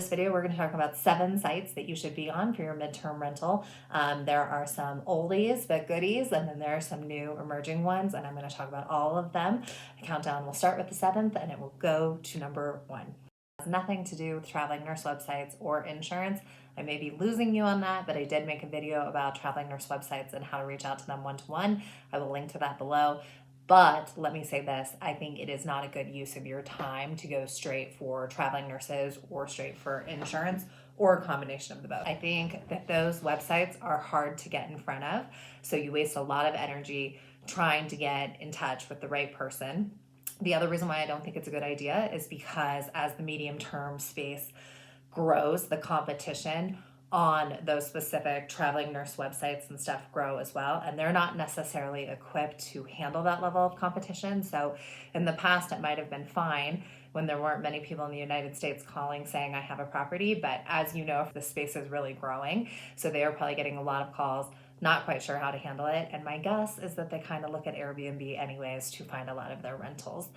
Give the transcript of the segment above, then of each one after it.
this video, we're going to talk about 7 sites that you should be on for your midterm rental. There are some oldies but goodies, and then there are some new emerging ones, and I'm going to talk about all of them. The countdown will start with the 7th, and it will go to number 1. It has nothing to do with traveling nurse websites or insurance. I may be losing you on that, but I did make a video about traveling nurse websites and how to reach out to them one-to-one. I will link to that below. But let me say this, I think it is not a good use of your time to go straight for traveling nurses or straight for insurance or a combination of the both. I think that those websites are hard to get in front of, so you waste a lot of energy trying to get in touch with the right person. The other reason why I don't think it's a good idea is because as the medium term space grows, the competition on those specific traveling nurse websites and stuff grow as well, and they're not necessarily equipped to handle that level of competition. So in the past it might have been fine when there weren't many people in the United States calling saying I have a property, but as you know, the space is really growing, so they are probably getting a lot of calls, not quite sure how to handle it. And my guess is that they kind of look at Airbnb anyways to find a lot of their rentals.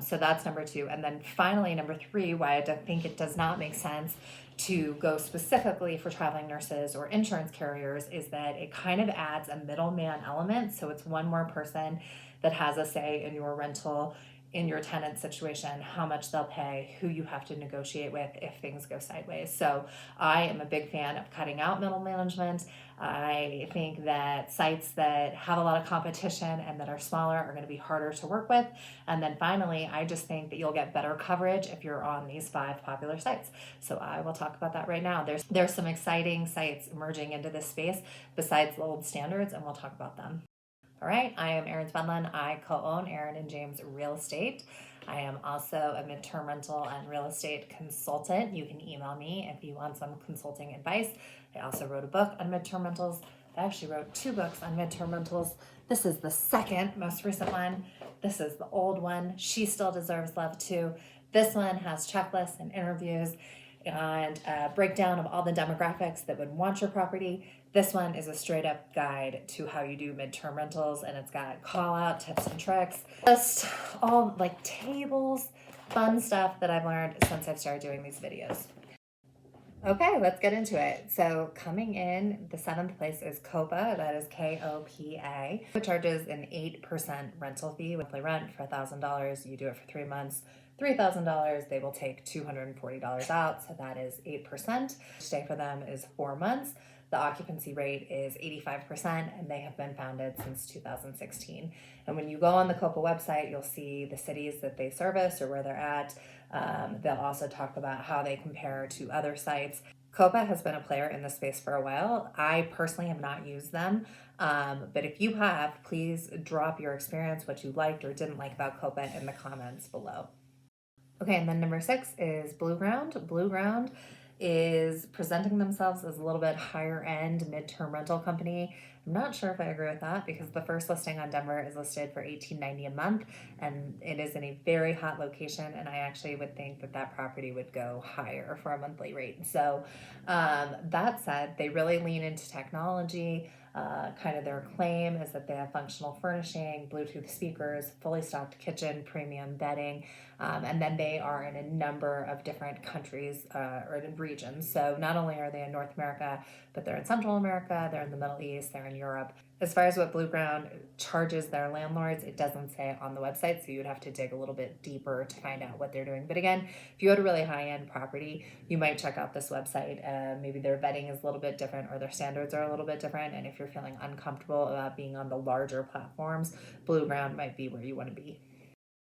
So that's number 2. And then finally, number 3, why I don't think it does not make sense to go specifically for traveling nurses or insurance carriers is that it kind of adds a middleman element. So it's one more person that has a say in your rental, in your tenant situation, how much they'll pay, who you have to negotiate with if things go sideways. So I am a big fan of cutting out middle management. I think that sites that have a lot of competition and that are smaller are going to be harder to work with. And then finally, I just think that you'll get better coverage if you're on these 5 popular sites. So I will talk about that right now. There's some exciting sites emerging into this space besides the old standards, and we'll talk about them. All right, I am Erin Spradlin. I co-own Erin and James Real Estate. I am also a midterm rental and real estate consultant. You can email me if you want some consulting advice. I also wrote a book on midterm rentals. I actually wrote 2 books on midterm rentals. This is the second most recent one. This is the old one. She Still Deserves Love Too. This one has checklists and interviews and a breakdown of all the demographics that would want your property. This one is a straight up guide to how you do midterm rentals, and it's got call out tips and tricks, just all like tables, fun stuff that I've learned since I've started doing these videos. Okay, let's get into it. So coming in, the 7th place is KOPA, that is KOPA, which charges an 8% rental fee. Monthly rent for $1,000, you do it for 3 months, $3,000, they will take $240 out, so that is 8%. Stay for them is 4 months. The occupancy rate is 85%, and they have been founded since 2016. And when you go on the KOPA website, you'll see the cities that they service or where they're at. They'll also talk about how they compare to other sites. KOPA has been a player in the space for a while. I personally have not used them, but if you have, please drop your experience, what you liked or didn't like about KOPA in the comments below. Okay, and then number 6 is Blueground. Blueground is presenting themselves as a little bit higher end midterm rental company. I'm not sure if I agree with that because the first listing on Denver is listed for $18.90 a month, and it is in a very hot location, and I actually would think that that property would go higher for a monthly rate. So that said, they really lean into technology. Kind of their claim is that they have functional furnishing, Bluetooth speakers, fully stocked kitchen, premium bedding, and then they are in a number of different countries or in regions. So not only are they in North America, but they're in Central America, they're in the Middle East, they're in Europe. As far as what Blueground charges their landlords, it doesn't say on the website, so you'd have to dig a little bit deeper to find out what they're doing. But again, if you had a really high-end property, you might check out this website. Maybe their vetting is a little bit different or their standards are a little bit different, and if you're feeling uncomfortable about being on the larger platforms, Blueground might be where you want to be.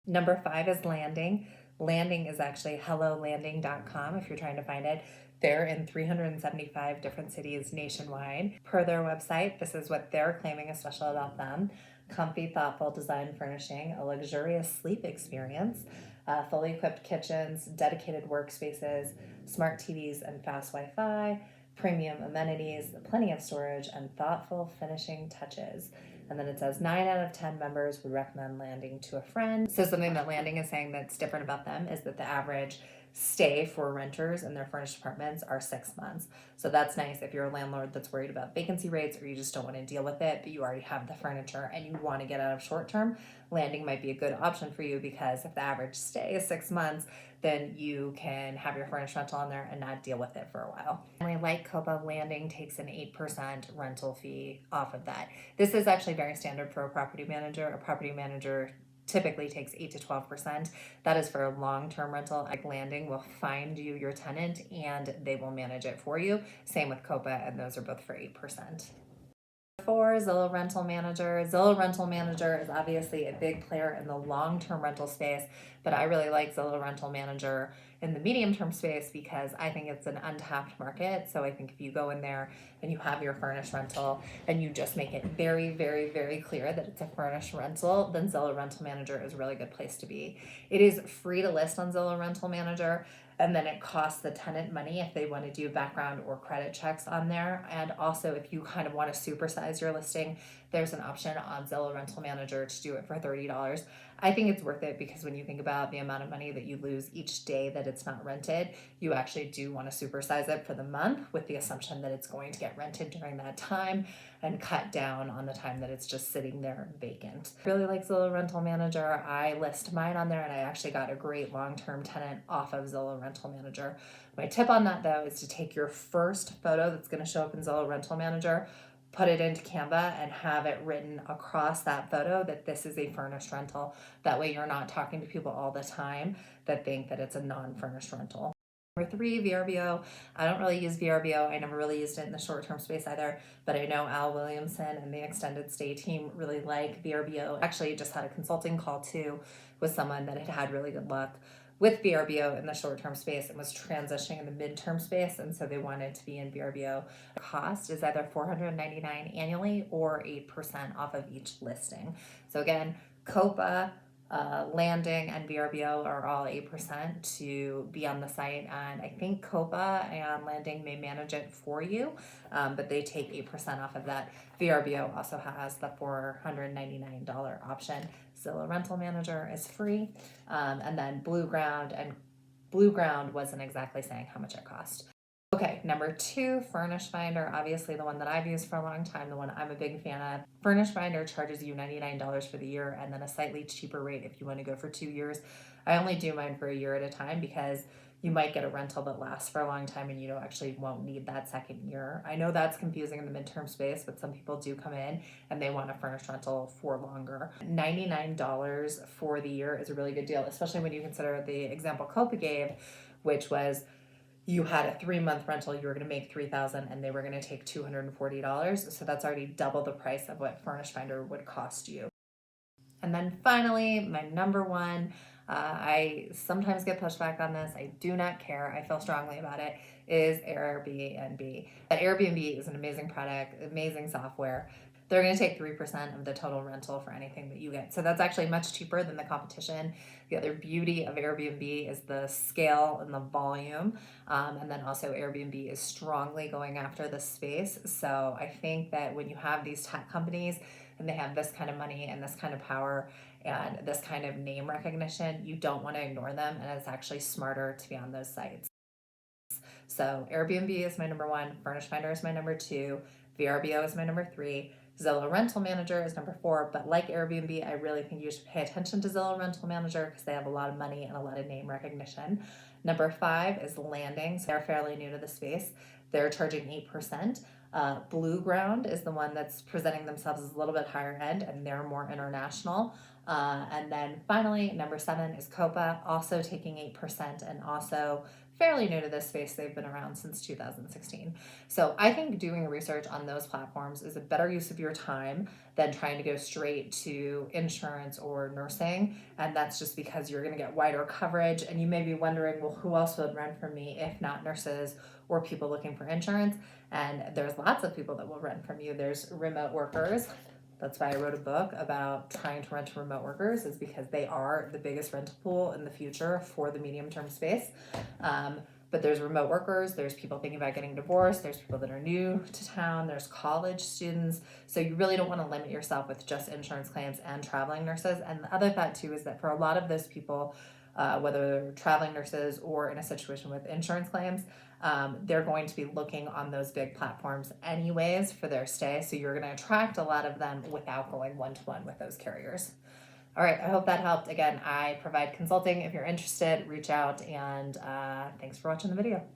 Number 5 is Landing. Landing is actually hellolanding.com if you're trying to find it. They're in 375 different cities nationwide. Per their website, this is what they're claiming is special about them. Comfy, thoughtful design furnishing, a luxurious sleep experience, fully equipped kitchens, dedicated workspaces, smart TVs and fast Wi-Fi, premium amenities, plenty of storage, and thoughtful finishing touches. And then it says 9 out of 10 members would recommend Landing to a friend. So something that Landing is saying that's different about them is that the average stay for renters in their furnished apartments are 6 months. So that's nice if you're a landlord that's worried about vacancy rates, or you just don't want to deal with it, but you already have the furniture and you want to get out of short term. Landing might be a good option for you, because if the average stay is 6 months, then you can have your furnished rental on there and not deal with it for a while. And like KOPA, Landing takes an 8% rental fee off of that. This is actually very standard for a property manager. A property manager typically takes 8 to 12%. That is for a long-term rental. Like Landing will find you your tenant and they will manage it for you. Same with KOPA, and those are both for 8%. For Zillow Rental Manager. Zillow Rental Manager is obviously a big player in the long-term rental space, but I really like Zillow Rental Manager in the medium-term space because I think it's an untapped market. So I think if you go in there and you have your furnished rental and you just make it very, very, very clear that it's a furnished rental, then Zillow Rental Manager is a really good place to be. It is free to list on Zillow Rental Manager, and then it costs the tenant money if they want to do background or credit checks on there. And also, if you kind of want to supersize your listing, there's an option on Zillow Rental Manager to do it for $30. I think it's worth it because when you think about the amount of money that you lose each day that it's not rented, you actually do want to supersize it for the month with the assumption that it's going to get rented during that time, and cut down on the time that it's just sitting there vacant. I really like Zillow Rental Manager. I list mine on there and I actually got a great long-term tenant off of Zillow Rental Manager. My tip on that though is to take your first photo that's going to show up in Zillow Rental Manager, put it into Canva, and have it written across that photo that this is a furnished rental. That way you're not talking to people all the time that think that it's a non-furnished rental. Number 3, VRBO. I don't really use VRBO. I never really used it in the short-term space either, but I know Al Williamson and the extended stay team really like VRBO. Actually, just had a consulting call too with someone that had had really good luck with VRBO in the short-term space and was transitioning in the midterm space, and so they wanted to be in VRBO. The cost is either $499 annually or 8% off of each listing. So again, KOPA, Landing, and VRBO are all 8% to be on the site, and I think KOPA and Landing may manage it for you, but they take 8% off of that. VRBO also has the $499 option. Zillow Rental Manager is free, and then Blueground wasn't exactly saying how much it cost. Okay, number 2, Furnished Finder, obviously the one that I've used for a long time, the one I'm a big fan of. Furnished Finder charges you $99 for the year and then a slightly cheaper rate if you want to go for 2 years. I only do mine for a year at a time because you might get a rental that lasts for a long time and you won't need that second year. I know that's confusing in the midterm space, but some people do come in and they want a furnished rental for longer. $99 for the year is a really good deal, especially when you consider the example KOPA gave, which was you had a 3-month rental, you were going to make $3,000 and they were going to take $240. So that's already double the price of what Furnished Finder would cost you. And then finally, my number 1, I sometimes get pushback on this. I do not care. I feel strongly about it, is Airbnb. Airbnb is an amazing product, amazing software. They're going to take 3% of the total rental for anything that you get. So that's actually much cheaper than the competition. The other beauty of Airbnb is the scale and the volume. And then also Airbnb is strongly going after the space. So I think that when you have these tech companies and they have this kind of money and this kind of power and this kind of name recognition, you don't want to ignore them. And it's actually smarter to be on those sites. So Airbnb is my number 1. Furnished Finder is my number 2. VRBO is my number 3. Zillow Rental Manager is number 4, but like Airbnb, I really think you should pay attention to Zillow Rental Manager because they have a lot of money and a lot of name recognition. Number 5 is Landing. So they're fairly new to the space. They're charging 8%. Blueground is the one that's presenting themselves as a little bit higher end, and they're more international. And then finally, number 7 is KOPA, also taking 8% and also fairly new to this space. They've been around since 2016. So I think doing research on those platforms is a better use of your time than trying to go straight to insurance or nursing. And that's just because you're going to get wider coverage. And you may be wondering, well, who else would rent from me if not nurses or people looking for insurance? And there's lots of people that will rent from you. There's remote workers. That's why I wrote a book about trying to rent to remote workers, is because they are the biggest rental pool in the future for the medium term space. But there's remote workers, there's people thinking about getting divorced, there's people that are new to town, there's college students. So you really don't want to limit yourself with just insurance claims and traveling nurses. And the other thought too is that for a lot of those people, whether they're traveling nurses or in a situation with insurance claims. They're going to be looking on those big platforms anyways for their stay. So you're going to attract a lot of them without going one-to-one with those carriers. All right, I hope that helped. Again, I provide consulting. If you're interested, reach out, and thanks for watching the video.